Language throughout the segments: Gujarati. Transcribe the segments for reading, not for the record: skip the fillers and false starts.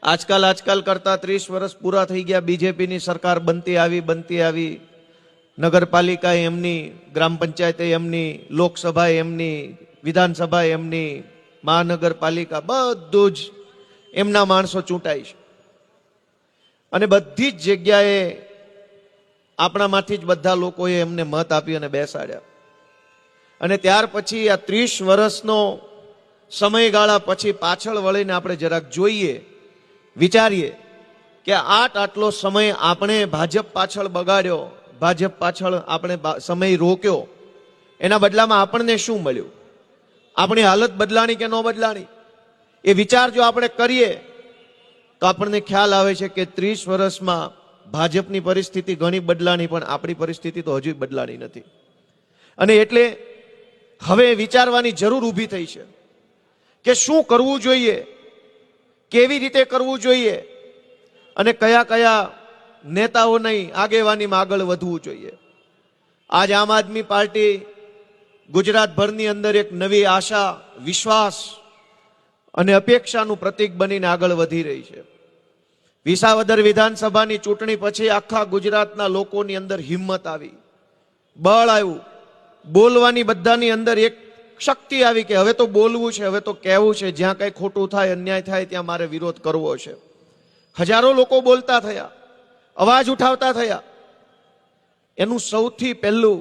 આજકાલ કરતા 30 વર્ષ પૂરા થઈ ગયા। બીજેપીની સરકાર બનતી આવી, નગરપાલિકા એમની, ગ્રામ પંચાયત એમની, લોકસભા એમની, વિધાનસભા એમની, મહાનગરપાલિકા બધું જ એમના માણસો ચૂંટાય છે। અને બધી જ જગ્યાએ આપણામાંથી જ બધા લોકોએ એમને મત આપી અને બેસાડ્યા। અને ત્યાર પછી આ 30 વર્ષનો સમયગાળા પછી પાછળ વળીને આપણે જરાક જોઈએ, વિચારીએ કે આટલો સમય આપણે ભાજપ પાછળ બગાડ્યો, ભાજપ પાછળ આપણે સમય રોક્યો, એના બદલામાં આપણને શું મળ્યું? આપણી હાલત બદલાણી કે ન બદલાણી? એ વિચાર જો આપણે કરીએ તો આપણને ખ્યાલ આવે છે કે 30 વર્ષમાં ભાજપની પરિસ્થિતિ ઘણી બદલાણી, પણ આપણી પરિસ્થિતિ તો હજુ બદલાણી નથી। અને એટલે હવે વિચારવાની જરૂર ઊભી થઈ છે કે શું કરવું જોઈએ, કેવી રીતે કરવું જોઈએ અને કયા કયા નેતાઓની આગેવાનીમાં આગળ વધવું જોઈએ। આજ આમ આદમી પાર્ટી ગુજરાતભરની અંદર એક નવી આશા, વિશ્વાસ અને અપેક્ષાનું પ્રતીક બનીને આગળ વધી રહી છે। વિસાવદર વિધાનસભાની ચૂંટણી પછી આખા ગુજરાતના લોકોની અંદર હિંમત આવી, બળ આવ્યું, બોલવાની બધાની અંદર એક શક્તિ આવી કે હવે તો બોલવું છે, હવે તો કહેવું છે, જ્યાં કંઈ ખોટું થાય, અન્યાય થાય ત્યાં મારે વિરોધ કરવો છે। હજારો લોકો બોલતા થયા, અવાજ ઉઠાવતા થયા। એનું સૌથી પહેલું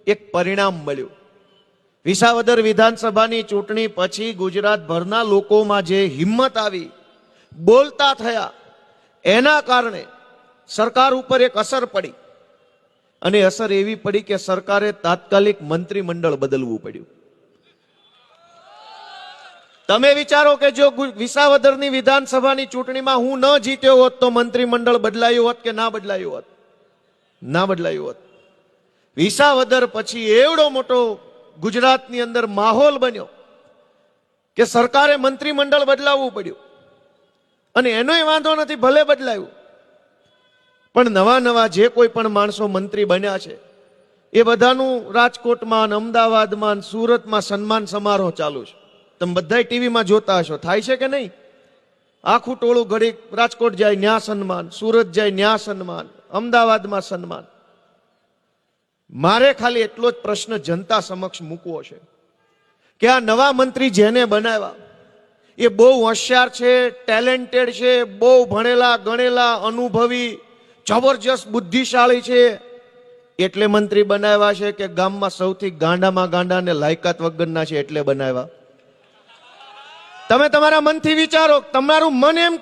એક પરિણામ મળ્યું। વિસાવદર વિધાનસભાની ચૂંટણી પછી ગુજરાતભરના લોકોમાં જે હિંમત આવી, બોલતા થયા, એના કારણે સરકાર ઉપર એક અસર પડી। અને અસર એવી પડી કે સરકારે તાત્કાલિક મંત્રીમંડળ બદલવું પડ્યું। તમે વિચારો કે જો વિસાવદરની વિધાનસભાની ચૂંટણીમાં હું ન જીત્યો હોત તો મંત્રીમંડળ બદલાયું હોત કે ના બદલાયું હોત? ના બદલાયું હોત। વિસાવદર પછી એવડો મોટો ગુજરાતની અંદર માહોલ બન્યો કે સરકારે મંત્રીમંડળ બદલાવવું પડ્યું। અને એનોય વાંધો નથી, ભલે બદલાયું, પણ નવા જે કોઈ પણ માણસો મંત્રી બન્યા છે એ બધાનું રાજકોટમાં, અમદાવાદમાં, સુરતમાં સન્માન સમારોહ ચાલુ છે। તમે બધા ટીવીમાં જોતા હશો, થાય છે કે નહીં? આખું ટોળું ઘડી રાજકોટ જાય, ન્યા સન્માન, સુરત જાય, ન્યા સન્માન, અમદાવાદમાં સન્માન। મારે ખાલી એટલો જ પ્રશ્ન જનતા સમક્ષ મૂકવો છે કે આ નવા મંત્રી જેને બનાવ્યા એ બહુ હોશિયાર છે, ટેલેન્ટેડ છે, બહુ ભણેલા ગણેલા, અનુભવી, જબરજસ્ત બુદ્ધિશાળી છે એટલે મંત્રી બનાવ્યા છે કે ગામમાં સૌથી ગાંડામાં ગાંડા અને લાયકાત વગરના છે એટલે બનાવ્યા? તમે તમારા મનથી વિચારો। તમારું મન એમ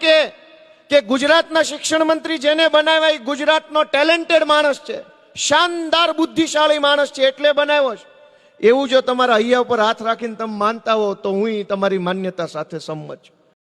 કે ગુજરાતના શિક્ષણ મંત્રી જેને બનાવ્યા એ ગુજરાતનો ટેલેન્ટેડ માણસ છે, શાનદાર બુદ્ધિશાળી માણસ છે એટલે બનાવ્યો છે, એવું જો તમારા હૈયા ઉપર હાથ રાખીને તમે માનતા હો તો હું તમારી માન્યતા સાથે સંમત છું।